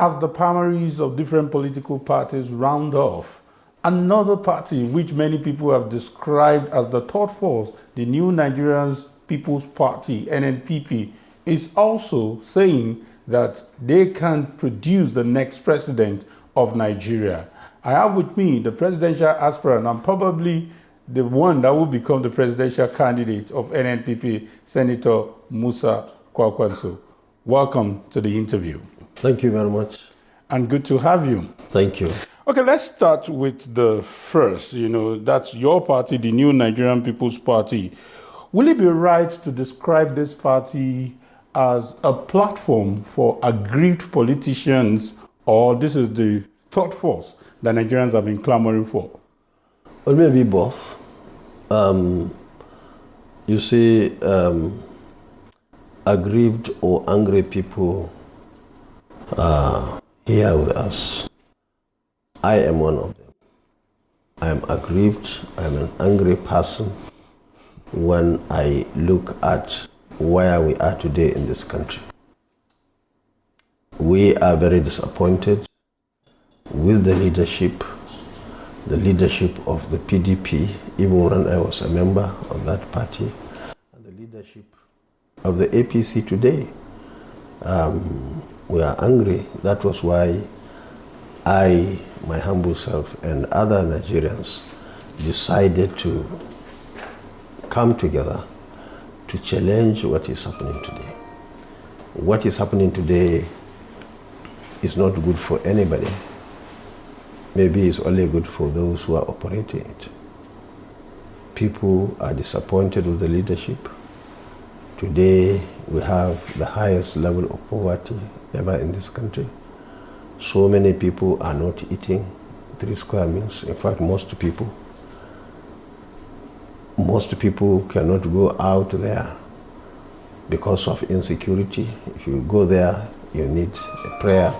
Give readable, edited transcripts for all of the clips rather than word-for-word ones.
as the primaries of different political parties round off, another party which many people have described as the third force, the New Nigerian People's Party, Nnpp, is also saying that they can produce the next president of Nigeria. I have with me the presidential aspirant and probably the one that will become the presidential candidate of Nnpp, Senator Musa Kwankwaso. Welcome to the interview. Thank you very much. And good to have you. Thank you. Okay, let's start with the first. That's your party, the New Nigerian People's Party. Will it be right to describe this party as a platform for aggrieved politicians, or this is the third force that Nigerians have been clamoring for? Well, maybe both. You see, aggrieved or angry people are here with us. I am one of them. I am aggrieved, I am an angry person when I look at where we are today in this country. We are very disappointed with the leadership of the PDP, even when I was a member of that party, and the leadership of the APC today. We are angry. That was why I, my humble self, and other Nigerians decided to come together to challenge what is happening today. What is happening today is not good for anybody. Maybe it's only good for those who are operating it. People are disappointed with the leadership. Today, we have the highest level of poverty ever in this country. So many people are not eating 3 square meals. In fact, most people cannot go out there because of insecurity. If you go there, you need a prayer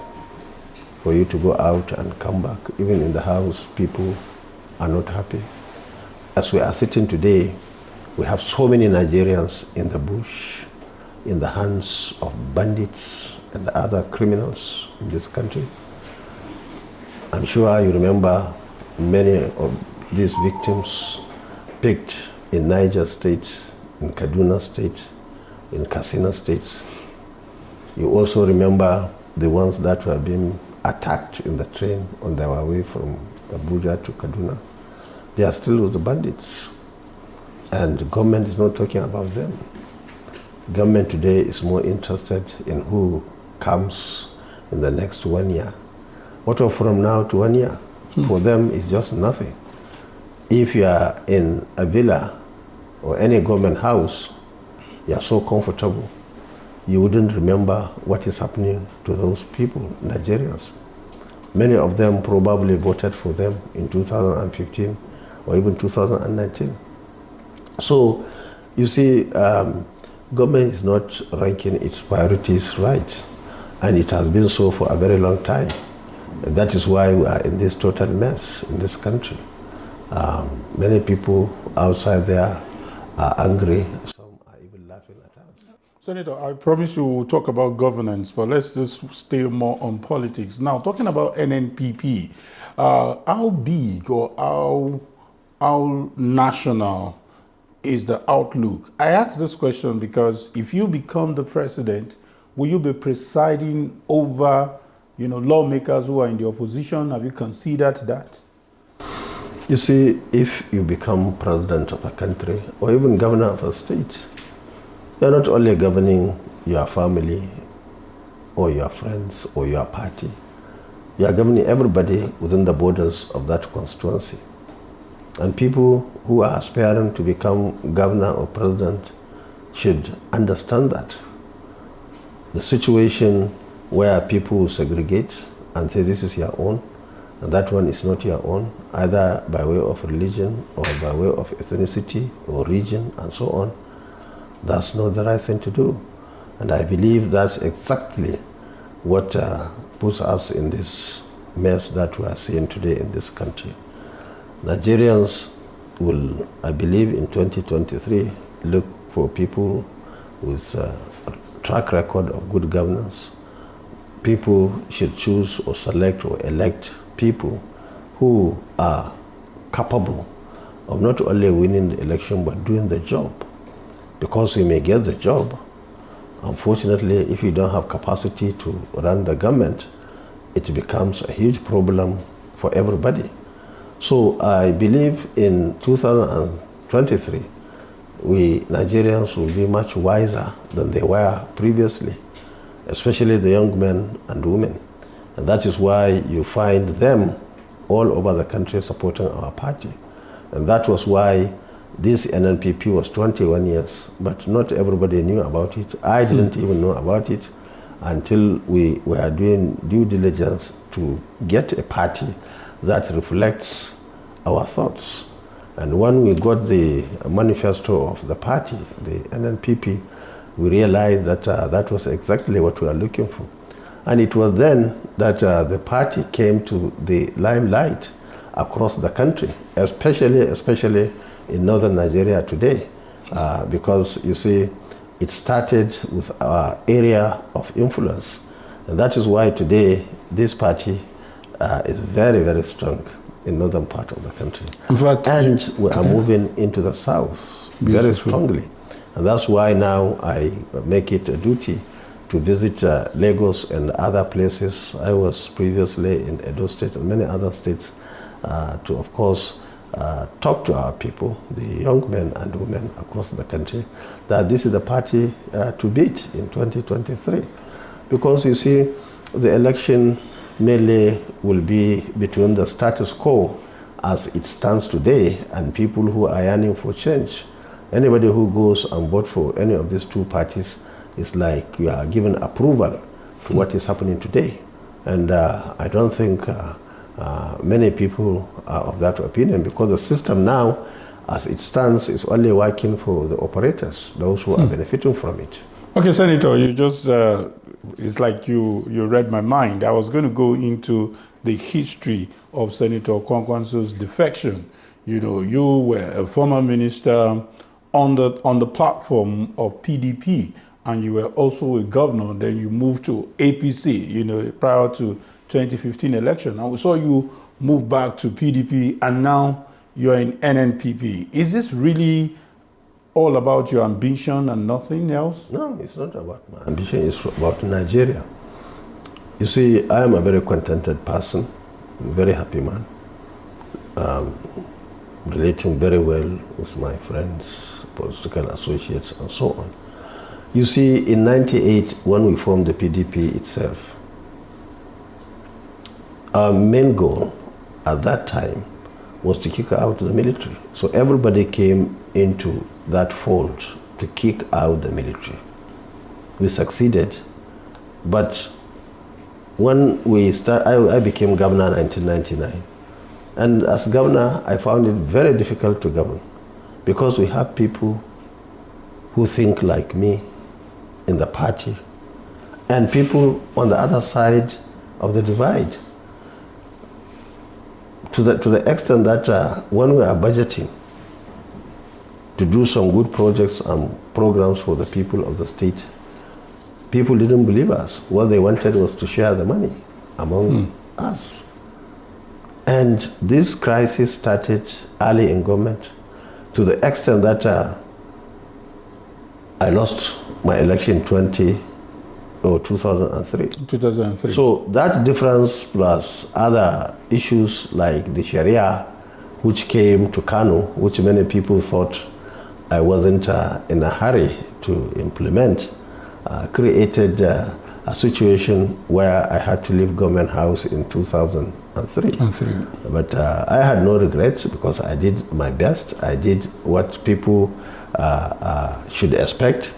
for you to go out and come back. Even in the house, people are not happy. As we are sitting today, we have so many Nigerians in the bush, in the hands of bandits and other criminals in this country. I'm sure you remember many of these victims picked in Niger State, in Kaduna State, in Katsina State. You also remember the ones that were being attacked in the train on their way from Abuja to Kaduna. They are still with the bandits. And the government is not talking about them. Government today is more interested in who comes in the next 1 year. What of from now to 1 year? For them, it's just nothing. If you are in a villa or any government house, you are so comfortable, you wouldn't remember what is happening to those people, Nigerians. Many of them probably voted for them in 2015 or even 2019. So, you see, government is not ranking its priorities right, and it has been so for a very long time. And that is why we are in this total mess in this country. Many people outside there are angry. Some are even laughing at us. Senator, I promise you we'll talk about governance, but let's just stay more on politics. Now, talking about Nnpp, how big or how national is the outlook? I ask this question because if you become the president, will you be presiding over, lawmakers who are in the opposition? Have you considered that? You see, if you become president of a country or even governor of a state, you're not only governing your family or your friends or your party, you are governing everybody within the borders of that constituency. And people who are aspiring to become governor or president should understand that. The situation where people will segregate and say this is your own, and that one is not your own, either by way of religion or by way of ethnicity or region and so on, that's not the right thing to do. And I believe that's exactly what puts us in this mess that we are seeing today in this country. Nigerians will, I believe, in 2023, look for people with a track record of good governance, people should choose or select or elect people who are capable of not only winning the election but doing the job. Because you may get the job, unfortunately, if you don't have capacity to run the government, it becomes a huge problem for everybody. So I believe in 2023, we Nigerians will be much wiser than they were previously, especially the young men and women. And that is why you find them all over the country supporting our party. And that was why this Nnpp was 21 years, but not everybody knew about it. I didn't even know about it until we were doing due diligence to get a party that reflects our thoughts. And when we got the manifesto of the party, the Nnpp, we realized that that was exactly what we were looking for. And it was then that the party came to the limelight across the country, especially in northern Nigeria today, because you see, it started with our area of influence. And that is why today this party is very, very strong in northern part of the country. In fact, and we are moving into the south very strongly. And that's why now I make it a duty to visit Lagos and other places. I was previously in Edo State and many other states to, of course, talk to our people, the young men and women across the country, that this is the party to beat in 2023. Because you see, the election mainly will be between the status quo as it stands today and people who are yearning for change. Anybody who goes and vote for any of these two parties is like you are given approval to what is happening today. And I don't think many people are of that opinion, because the system now, as it stands, is only working for the operators, those who are benefiting from it. Okay, Senator, you just, it's like you read my mind. I was going to go into the history of Senator Kwankwaso's defection. You know, you were a former minister on the platform of PDP, and you were also a governor. Then you moved to APC, you know, prior to 2015 election. And we saw you move back to PDP, and now you're in Nnpp. Is this really all about your ambition and nothing else? No, it's not about my ambition. It's about Nigeria. You see, I am a very contented person, a very happy man, relating very well with my friends, political associates, and so on. You see, in '98, when we formed the PDP itself, our main goal at that time was to kick out the military. So everybody came into that fold to kick out the military. We succeeded, but when we I became governor in 1999, and as governor, I found it very difficult to govern, because we have people who think like me in the party, and people on the other side of the divide. To the extent that when we are budgeting to do some good projects and programs for the people of the state, people didn't believe us. What they wanted was to share the money among us. And this crisis started early in government, to the extent that I lost my election in 2003. 2003. So that difference, plus other issues like the Sharia, which came to Kano, which many people thought I wasn't in a hurry to implement, created a situation where I had to leave government house in 2003. But I had no regrets, because I did my best. I did what people should expect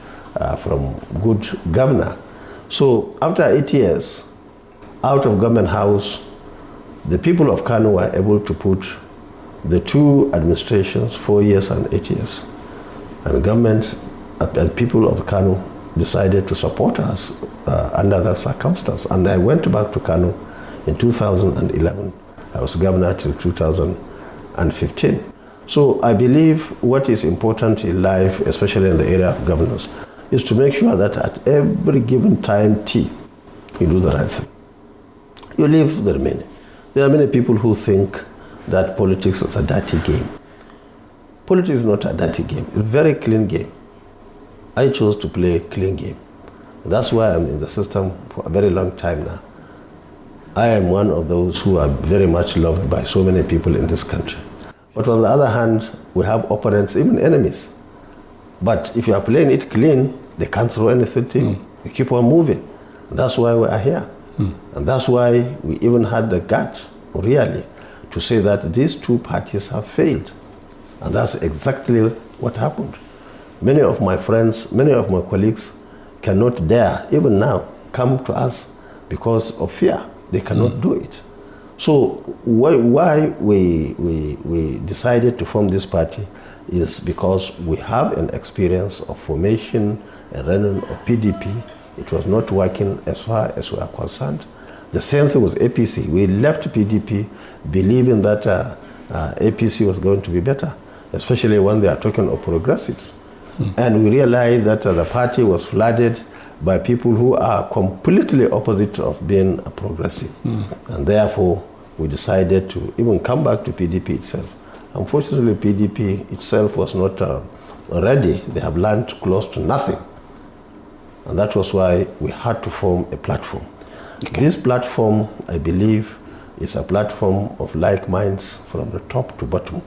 from good governor. So after 8 years out of government house, the people of Kano were able to put the two administrations, 4 years and 8 years. And government and people of Kano decided to support us under that circumstance. And I went back to Kano in 2011. I was governor till 2015. So I believe what is important in life, especially in the area of governance, is to make sure that at every given time you do the right thing. You leave the remaining. There are many people who think that politics is a dirty game. Politics is not a dirty game. It's a very clean game. I chose to play a clean game. That's why I'm in the system for a very long time now. I am one of those who are very much loved by so many people in this country. But on the other hand, we have opponents, even enemies. But if you are playing it clean, they can't throw anything to you. You keep on moving. That's why we are here. And that's why we even had the gut, really, to say that these two parties have failed. And that's exactly what happened. Many of my friends, many of my colleagues cannot dare, even now, come to us because of fear. They cannot do it. So why we decided to form this party is because we have an experience of formation and running of PDP. It was not working as far as we are concerned. The same thing was APC. We left PDP believing that APC was going to be better, especially when they are talking of progressives. And we realized that the party was flooded by people who are completely opposite of being a progressive. And therefore, we decided to even come back to PDP itself. Unfortunately, PDP itself was not ready. They have learned close to nothing. And that was why we had to form a platform. Okay. This platform, I believe, is a platform of like minds from the top to bottom.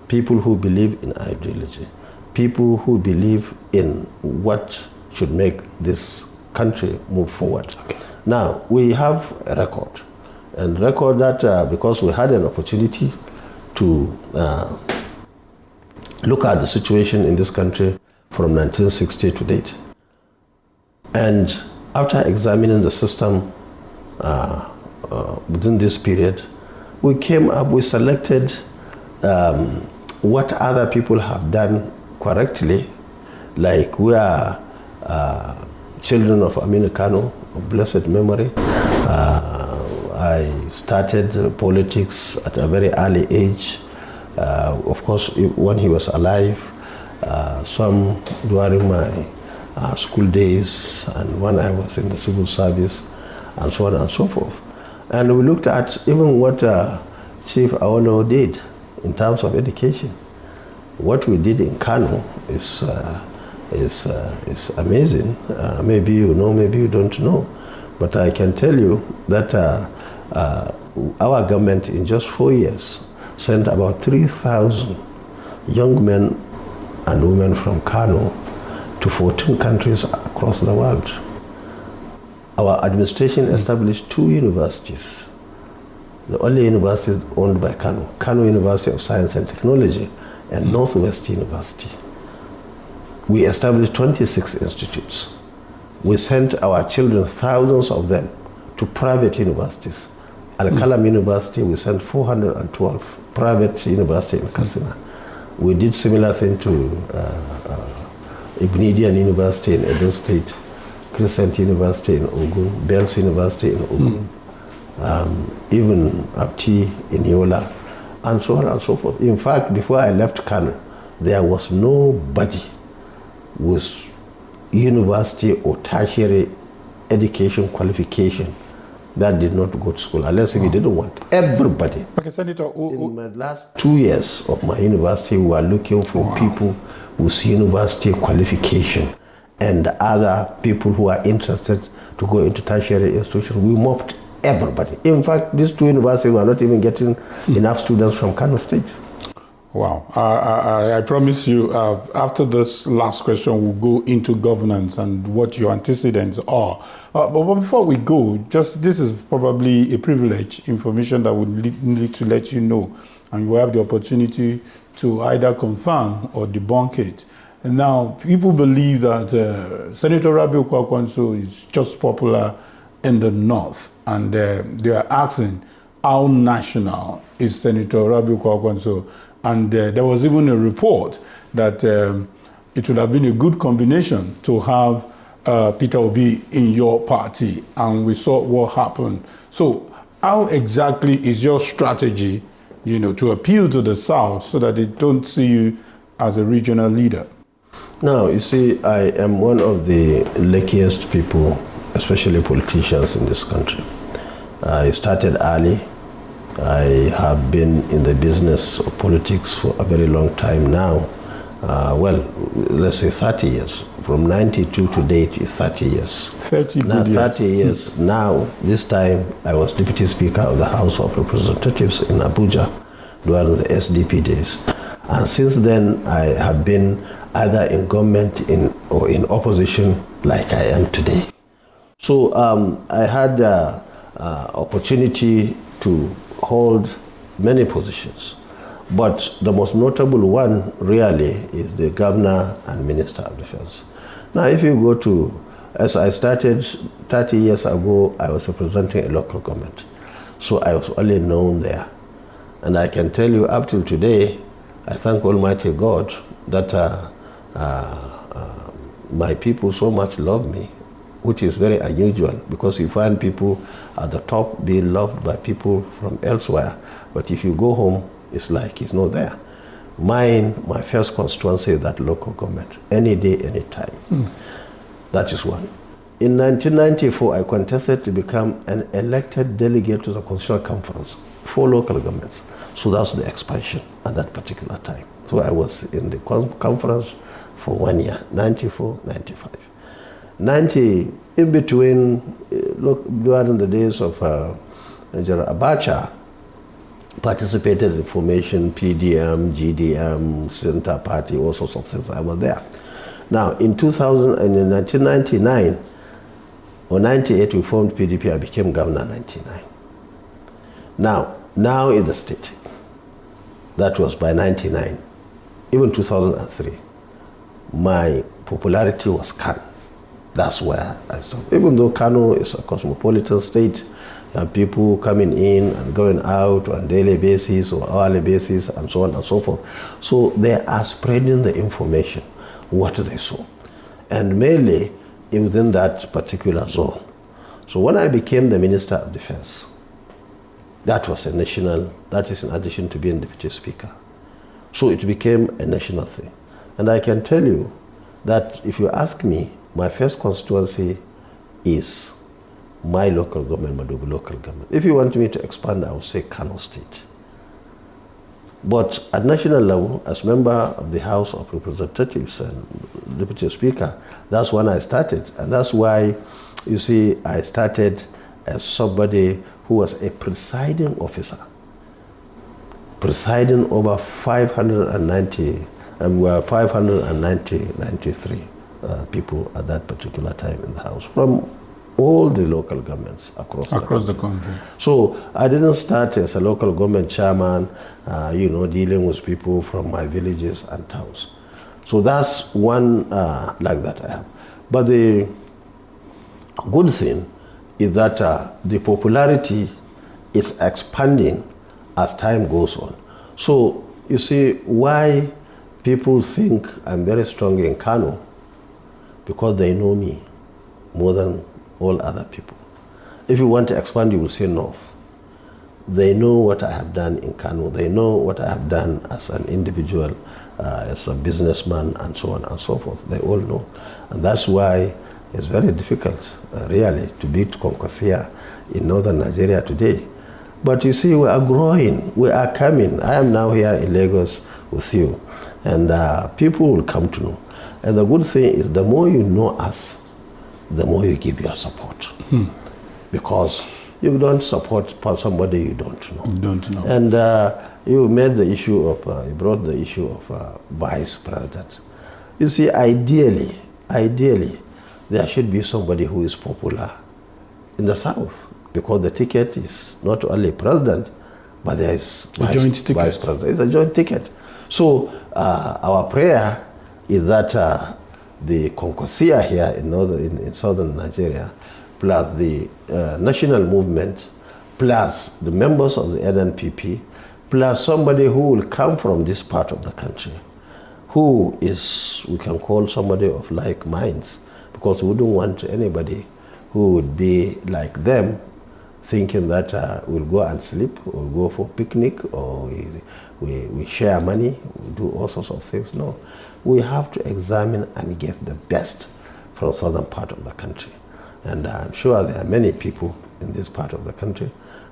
People who believe in ideology. People who believe in what should make this country move forward. Okay. Now, we have a record. And record that because we had an opportunity to look at the situation in this country from 1960 to date. And after examining the system within this period, we came up, we selected what other people have done correctly. Like we are children of Kano, of blessed memory. I started politics at a very early age. Of course, when he was alive, some during my school days and when I was in the civil service and so on and so forth. And we looked at even what Chief Awolowo did in terms of education. What we did in Kano is amazing. Maybe you know, maybe you don't know. But I can tell you that our government in just 4 years sent about 3,000 young men and women from Kano to 14 countries across the world. Our administration established 2 universities, the only universities owned by Kano, Kano University of Science and Technology and Northwest University. We established 26 institutes. We sent our children, thousands of them, to private universities. Al-Kalam University, we sent 412 private university in Katsina. We did similar thing to Ignedian University in Edo State, Crescent University in Ogun, Bells University in Ogun, even Apti in Yola, and so on and so forth. In fact, before I left Kano, there was nobody with university or tertiary education qualification that did not go to school, unless if you didn't want. Everybody. Okay, Senator. In my last 2 years of my university, we were looking for people with university qualification and other people who are interested to go into tertiary institutions. We mopped everybody. In fact, these 2 universities were not even getting enough students from Kano State. Wow. I promise you, after this last question, we'll go into governance and what your antecedents are. But before we go, just this is probably a privilege, information that we need to let you know, and you will have the opportunity to either confirm or debunk it. And now, people believe that Senator Rabiu Musa Kwankwaso is just popular in the north, and they are asking how national is Senator Rabiu Musa Kwankwaso. And there was even a report that it would have been a good combination to have Peter Obi in your party, and we saw what happened. So how exactly is your strategy, to appeal to the South so that they don't see you as a regional leader? Now, you see, I am one of the luckiest people especially politicians in this country. I started early. I have been in the business of politics for a very long time now. Well, let's say 30 years. From 92 to date is 30 years. 30 now, good years. 30 years. Now, this time, I was Deputy Speaker of the House of Representatives in Abuja during the SDP days. And since then, I have been either in government or in opposition like I am today. So I had opportunity to hold many positions. But the most notable one really is the Governor and Minister of Defense. Now, if you go to, as I started 30 years ago, I was representing a local government. So I was only known there. And I can tell you up till today, I thank Almighty God that my people so much love me, which is very unusual because you find people at the top being loved by people from elsewhere. But if you go home, it's like it's not there. My first constituency is that local government, any day, any time. That is one. In 1994, I contested to become an elected delegate to the Constitutional Conference, 4 local governments. So that's the expansion at that particular time. So I was in the conference for 1 year, 94, 95. 90, in between, during the days of General Abacha, participated in formation, PDM, GDM, Center Party, all sorts of things. I was there. Now, in 1999 or 98, we formed PDP. I became governor in 99. Now in the state. That was by 99. Even 2003, my popularity was Kano. That's where I started. Even though Kano is a cosmopolitan state, people coming in and going out on daily basis or hourly basis and so on and so forth. So they are spreading the information, what they saw. And mainly within that particular zone. So when I became the Minister of Defense, that was a national, that is in addition to being Deputy Speaker. So it became a national thing. And I can tell you that if you ask me, my first constituency is my local government, Madogo local government. If you want me to expand, I would say Kano State. But at national level, as member of the House of Representatives and Deputy Speaker, that's when I started. And that's why, you see, I started as somebody who was a presiding officer, presiding over 593 people at that particular time in the House, from all the local governments across the country. So I didn't start as a local government chairman, dealing with people from my villages and towns. So that's one like that I have. But the good thing is that the popularity is expanding as time goes on. So you see why people think I'm very strong in Kano, because they know me more than all other people. If you want to expand, you will say north. They know what I have done in Kano. They know what I have done as an individual, as a businessman, and so on and so forth. They all know. And that's why it's very difficult, really, to beat Kwankwaso in northern Nigeria today. But you see, we are growing. We are coming. I am now here in Lagos with you. And people will come to know. And the good thing is the more you know us, the more you give your support. Because you don't support somebody you don't know. You don't know. And you made the issue of, you brought the issue of vice president. You see, ideally, there should be somebody who is popular in the South, because the ticket is not only president, but there is vice president. It's a joint ticket. So our prayer is that the Kwankwaso here in southern Nigeria, plus the national movement, plus the members of the Nnpp, plus somebody who will come from this part of the country, who is, we can call somebody of like minds, because we don't want anybody who would be like them, thinking that we'll go and sleep, or go for picnic, or we share money, we do all sorts of things. No, we have to examine and get the best from southern part of the country. And I'm sure there are many people in this part of the country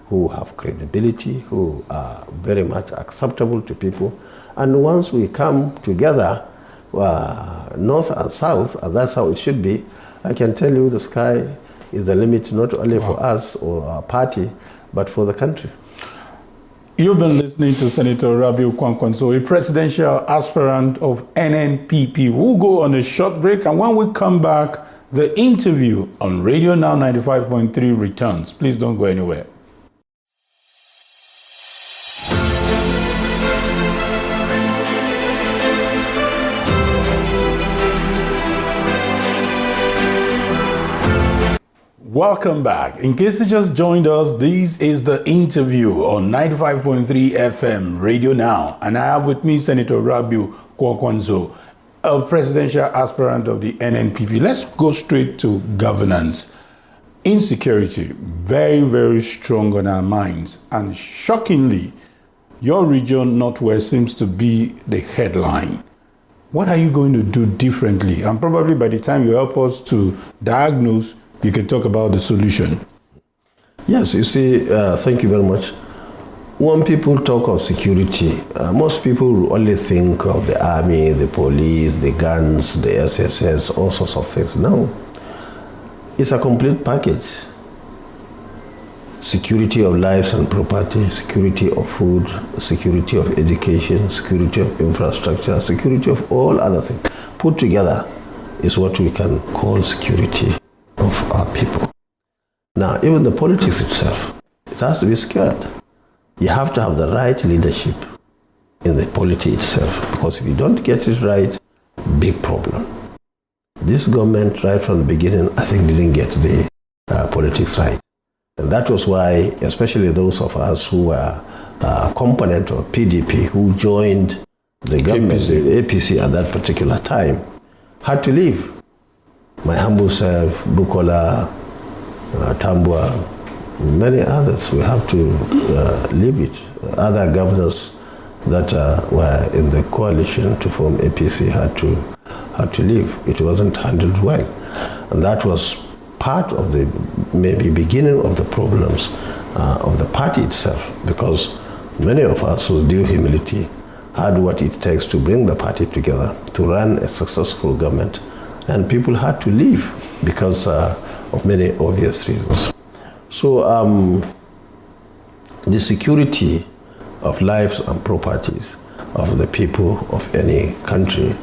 who have credibility, who are very much acceptable to people. And once we come together, north and south, and that's how it should be, I can tell you the sky is the limit not only for us or our party, but for the country. You've been listening to Senator Rabiu Kwankwaso, a presidential aspirant of Nnpp. We'll go on a short break, and when we come back, the interview on RadioNow 95.3 returns. Please don't go anywhere. Welcome back. In case you just joined us, this is the interview on 95.3 FM Radio Now. And I have with me Senator Rabiu Kwankwaso, a presidential aspirant of the Nnpp. Let's go straight to governance. Insecurity, very, very strong on our minds. And shockingly, your region, Northwest, seems to be the headline. What are you going to do differently? And probably by the time you help us to diagnose, you can talk about the solution. Yes, you see, thank you very much. When people talk of security, most people only think of the army, the police, the guns, the SSS, all sorts of things. No, it's a complete package. Security of lives and property, security of food, security of education, security of infrastructure, security of all other things. Put together is what we can call security of our people. Now, even the politics itself, it has to be secured. You have to have the right leadership in the polity itself, because if you don't get it right, big problem. This government, right from the beginning, I think didn't get the politics right. And that was why, especially those of us who were a component of PDP, who joined the government, the APC at that particular time, had to leave. My humble self, Bukola, Tambua, many others, we have to leave it. Other governors that were in the coalition to form APC had to leave. It wasn't handled well. And that was part of the maybe beginning of the problems of the party itself, because many of us, with due humility, had what it takes to bring the party together, to run a successful government. And people had to leave because of many obvious reasons. So the security of lives and properties of the people of any country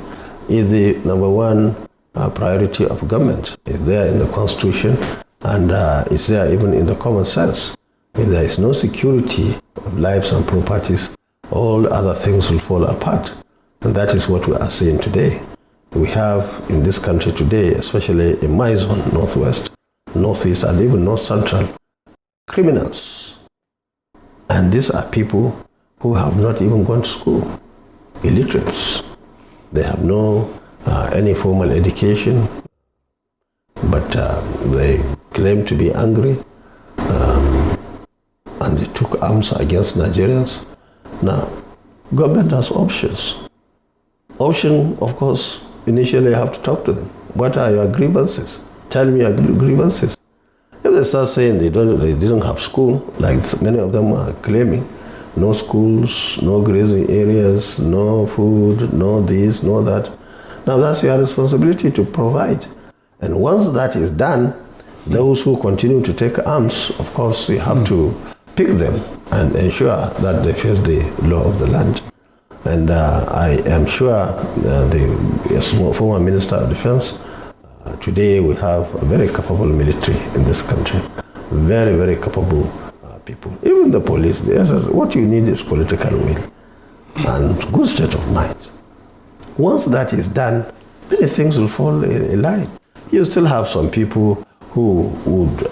is the number one priority of government. It's there in the Constitution, and it's there even in the common sense. If there is no security of lives and properties, all other things will fall apart. And that is what we are seeing today. We have in this country today, especially in my zone, Northwest, Northeast, and even North Central, criminals. And these are people who have not even gone to school, illiterates. They have no any formal education, but they claim to be angry, and they took arms against Nigerians. Now, government has options. Option, of course, initially you have to talk to them. What are your grievances? Tell me your grievances. If they start saying they didn't have school, like many of them are claiming, no schools, no grazing areas, no food, no this, no that. Now that's your responsibility to provide. And once that is done, those who continue to take arms, of course, we have to pick them and ensure that they face the law of the land. And I am sure the former Minister of Defense, today we have a very capable military in this country, very, very capable people. Even the police, what you need is political will and good state of mind. Once that is done, many things will fall in line. You still have some people who would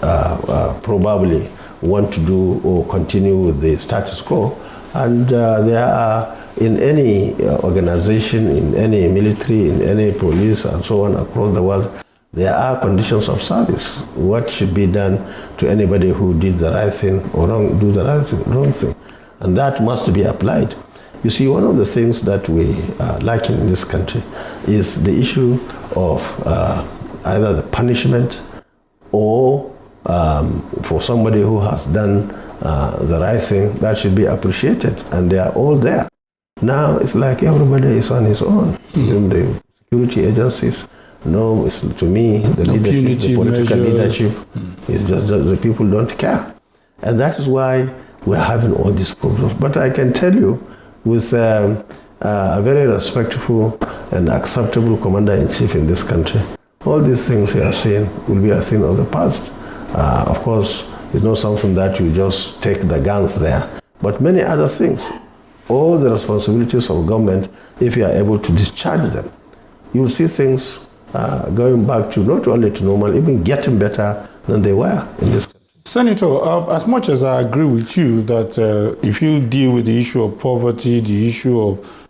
probably want to do or continue with the status quo, and there are in any organization, in any military, in any police and so on across the world, there are conditions of service. What should be done to anybody who did the right thing or do the wrong thing. And that must be applied. You see, one of the things that we like in this country is the issue of either the punishment or for somebody who has done the right thing, that should be appreciated, and they are all there. Now it's like everybody is on his own. Even the security agencies, no, it's, to me, the leadership, the political leadership, is just the people don't care. And that is why we're having all these problems. But I can tell you, with a very respectful and acceptable commander-in-chief in this country, all these things you are saying will be a thing of the past. Of course, it's not something that you just take the guns there, but many other things. All the responsibilities of government, if you are able to discharge them, you'll see things going back to not only to normal, even getting better than they were in this country. Senator, as much as I agree with you that if you deal with the issue of poverty, the issue of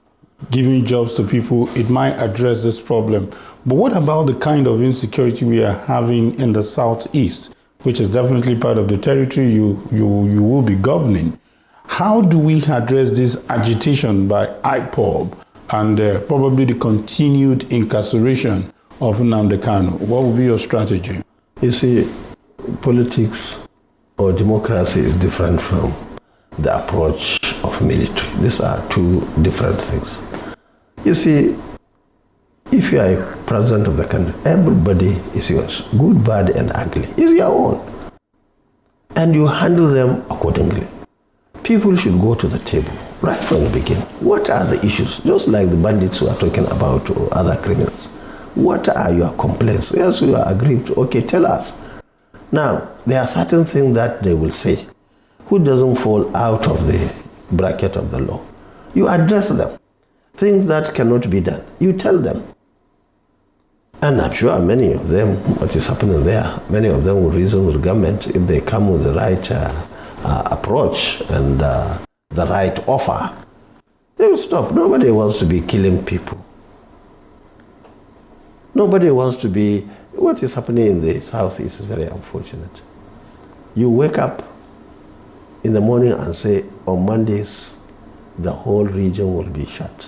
giving jobs to people, it might address this problem. But what about the kind of insecurity we are having in the Southeast, which is definitely part of the territory you will be governing? How do we address this agitation by IPOB and probably the continued incarceration of Nnamdi Kano? What would be your strategy? You see, politics or democracy is different from the approach of military. These are two different things. You see, if you are a president of the country, everybody is yours. Good, bad, and ugly is your own. And you handle them accordingly. People should go to the table right from the beginning. What are the issues? Just like the bandits who are talking about or other criminals. What are your complaints? Yes, you are aggrieved. Okay, tell us. Now, there are certain things that they will say. Who doesn't fall out of the bracket of the law? You address them. Things that cannot be done, you tell them. And I'm sure many of them, what is happening there, many of them will reason with government if they come with the right approach and the right offer. They will stop. Nobody wants to be killing people. Nobody wants to be. What is happening in the Southeast is very unfortunate. You wake up in the morning and say, on Mondays, the whole region will be shut.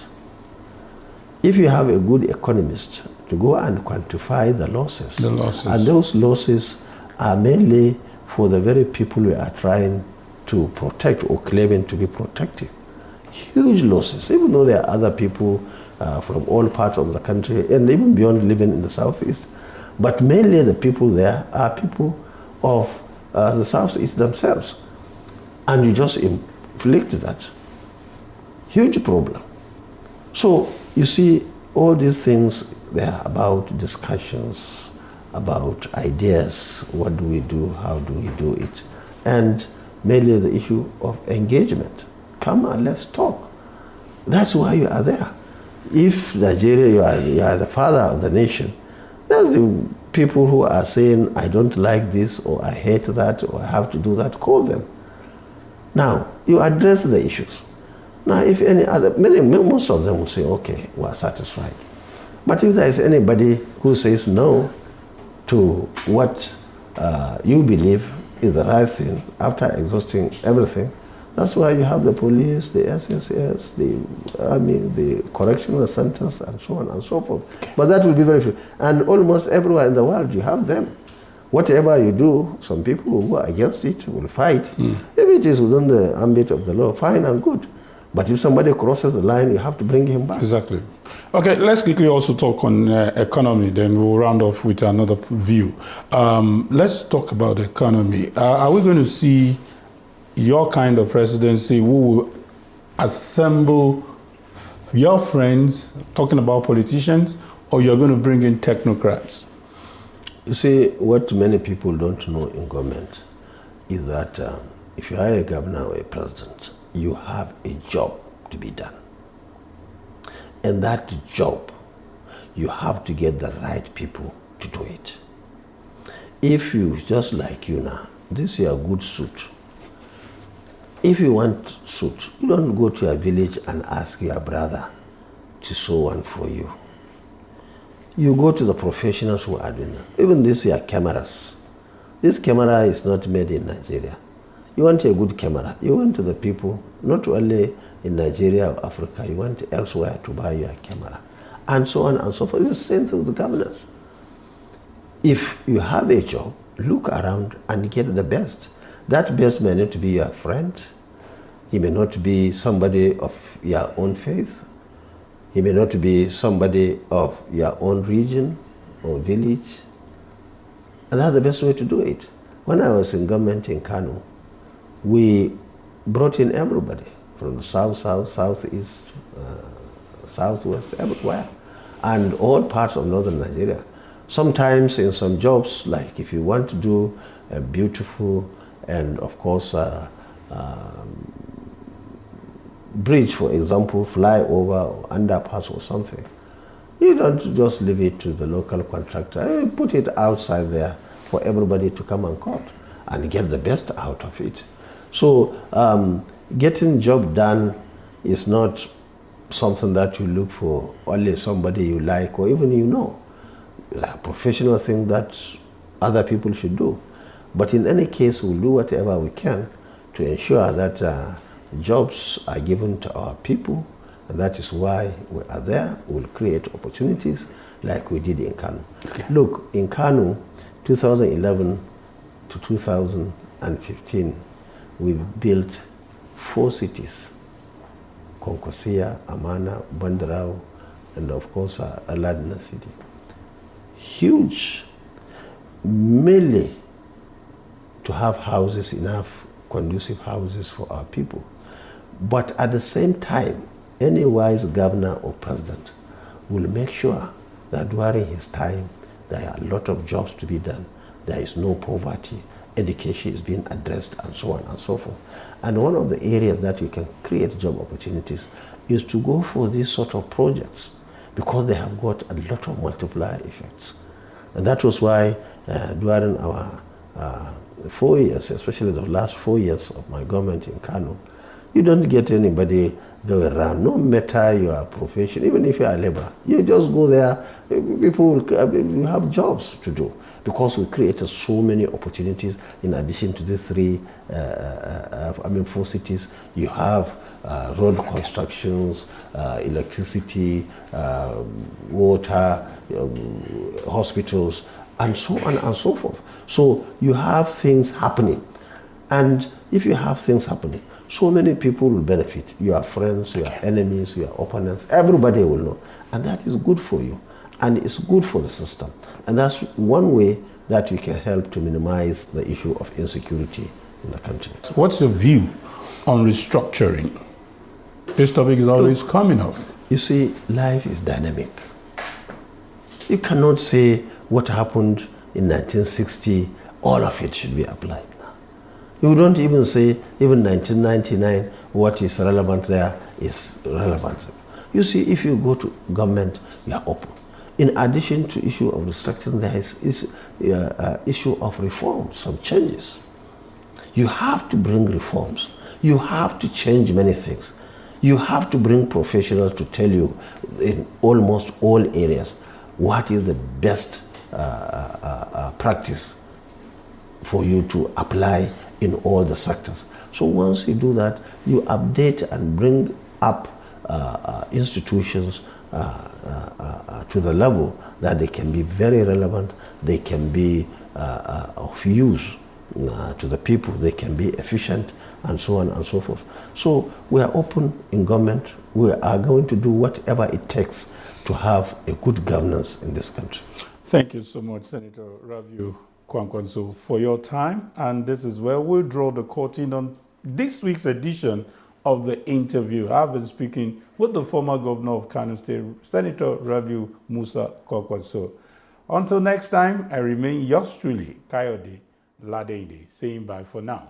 If you have a good economist to go and quantify the losses, and those losses are mainly for the very people we are trying to protect or claiming to be protective. Huge losses, even though there are other people from all parts of the country and even beyond living in the Southeast. But mainly the people there are people of the Southeast themselves. And you just inflict that. Huge problem. So, you see, all these things, they are about discussions, about ideas. What do we do? How do we do it? And mainly the issue of engagement. Come and let's talk. That's why you are there. If Nigeria, you are the father of the nation, there's the people who are saying, I don't like this, or I hate that, or I have to do that, call them. Now, you address the issues. Now, if any other, most of them will say, okay, we are satisfied. But if there is anybody who says no to what you believe is the right thing, after exhausting everything, that's why you have the police, the SSS, the army, the correctional centers, and so on and so forth. But that will be very few. And almost everywhere in the world, you have them. Whatever you do, some people who are against it will fight. If it is within the ambit of the law, fine and good. But if somebody crosses the line, you have to bring him back. Exactly. Okay, let's quickly also talk on economy, then we'll round off with another view. Let's talk about the economy. Are we going to see your kind of presidency who will assemble your friends talking about politicians, or you're going to bring in technocrats? You see, what many people don't know in government is that if you are a governor or a president, you have a job to be done. And that job, you have to get the right people to do it. If you, just like you now, this is your good suit. If you want suit, you don't go to your village and ask your brother to sew one for you. You go to the professionals who are doing it. Even these are cameras. This camera is not made in Nigeria. You want a good camera, you went to the people, not only in Nigeria or Africa, you went elsewhere to buy your camera. And so on and so forth. It's the same thing with the governors. If you have a job, look around and get the best. That best may not be your friend. He may not be somebody of your own faith. He may not be somebody of your own region or village. And that's the best way to do it. When I was in government in Kano, we brought in everybody from the south, southeast, southwest, everywhere, and all parts of northern Nigeria. Sometimes in some jobs, like if you want to do a beautiful and of course bridge, for example, flyover or underpass or something, you don't just leave it to the local contractor. You put it outside there for everybody to come and cut and get the best out of it. So getting job done is not something that you look for only somebody you like or even you know. It's a professional thing that other people should do. But in any case, we'll do whatever we can to ensure that jobs are given to our people, and that is why we are there. We'll create opportunities like we did in Kano. Okay. Look, in Kano, 2011 to 2015, we built 4 cities: Kwankwaso, Amana, Bandarao, and of course Ladeinde city. Huge, mainly to have houses, enough conducive houses for our people. But at the same time, any wise governor or president will make sure that during his time there are a lot of jobs to be done. There is no poverty, education is being addressed, and so on and so forth. And one of the areas that you can create job opportunities is to go for these sort of projects, because they have got a lot of multiplier effects. And that was why during our 4 years, especially the last 4 years of my government in Kano, you don't get anybody go around, no matter your profession, even if you are a laborer. You just go there, people will have jobs to do, because we created so many opportunities. In addition to the 4 cities, you have road constructions, electricity, water, hospitals, and so on and so forth. So you have things happening. And if you have things happening, so many people will benefit. Your friends, your enemies, your opponents, everybody will know. And that is good for you. And it's good for the system. And that's one way that you can help to minimize the issue of insecurity in the country. What's your view on restructuring? This topic is always coming up. You see, life is dynamic. You cannot say what happened in 1960, all of it should be applied now. You don't even say even 1999, what is relevant there is relevant. You see, if you go to government, you are open. In addition to issue of restructuring, there is issue of reform, some changes. You have to bring reforms. You have to change many things. You have to bring professionals to tell you in almost all areas what is the best practice for you to apply in all the sectors. So once you do that, you update and bring up institutions to the level that they can be very relevant, they can be of use to the people, they can be efficient, and so on and so forth. So we are open in government. We are going to do whatever it takes to have a good governance in this country. Thank you so much, Senator Rabiu Kwankwaso, for your time. And this is where we'll draw the curtain on this week's edition of the interview. I've been speaking with the former governor of Kano State, Senator Rabiu Musa Kwankwaso. Until next time, I remain yours truly, Kayode Ladeinde, saying bye for now.